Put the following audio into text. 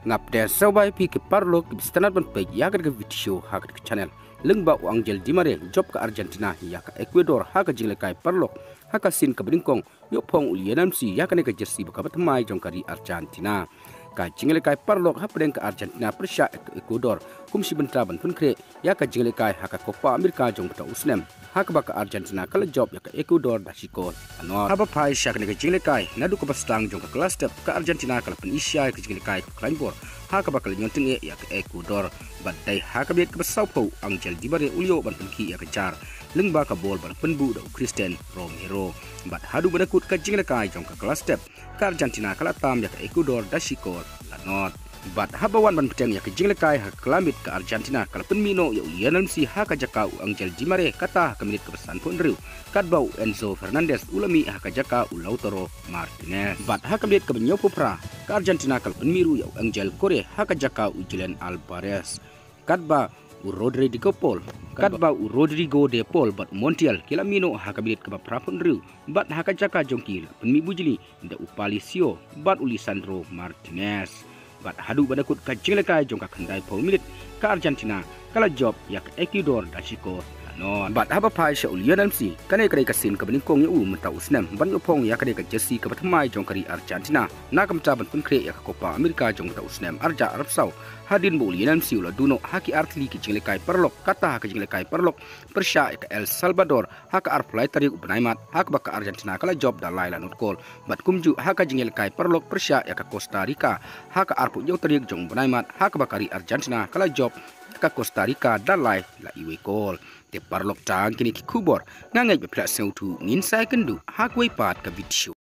ngap de sabai pi ke parlo ke standard ban pe ya ke video ha ke channel Lyngba Angel Dimare job ke Argentina ya ke Ecuador ha ke jingle kai parlo ha ka sin ke nyngkong yo phong ulianam si ya ke ke jersey ba ka mai jong kari Argentina ka jingle kai parlo ha pedeng ke Argentina persya ke Ecuador kum si bentra ban pun kre ya ke jingle kai ha ka Copa America jong ta usnem ha ka ba ke Argentina kala job ya ke Ecuador da sikol anor ha ba pai sya ke jingle kai nadu ko bastang jong ke kelas step ke Argentina kala pen isya ke jingle kai kleinbor ha ka bakal nyonting ya ke Ecuador badai ha ka biet ke besau pau Angel Dimare ulio ban penki ya ke car Lyngba ka bol ban penbu da Christian Romero bat hadu banakut ka jingle kai jong ke kelas step ke Argentina kala tam ya ke Ecuador da sikol lanot bat habawan ban peteng ya ke jingle kai ha kelamit ke Argentina kala penmino ya ulianan si ha ka jakau Angel Dimare kata ke menit ke pesan pun riu kadbau Enzo Fernandez ulami ha ka jaka Lautaro Martinez bat ha ka biet ke benyopo pra ke Argentina kala penmiru ya Angel Kore ha ka jaka Julian Alvarez kadba Rodrigo de Paul bat Montiel kila mino ha ka biet ke pra pun riu bat ha ka jaka jongki penmi bujili da Upalicio bat Lisandro Martinez bat hadu banakut ka jingle kai jong ka khandai po minit ka Argentina kala job ya ke Ecuador da siko non bat haba pai sha ulianam si kane kare ka sin ka nyngkong ya menta usnem ban ngopong ya kare ka jersey ka batmai jong kari Argentina na kam ta ban pun kre ya ka Copa America jong ta usnem arja Arab Sau hadin bo ulianam si ula duno haki artli ki jingle kai perlok kata ka jingle kai perlok persya ka El Salvador haka arplai tari ubnaimat hak ba ka Argentina kala job da laila not call bat kumju haka jingle kai perlok persya ya ka Costa Rica haka arpu jong tari jong ubnaimat haka ba kari Argentina kala job ka Costa Rica da lai la iwe call te parlok tang kini ki kubor ngangai be pla sautu ngin sai kendu hak wei pat ka video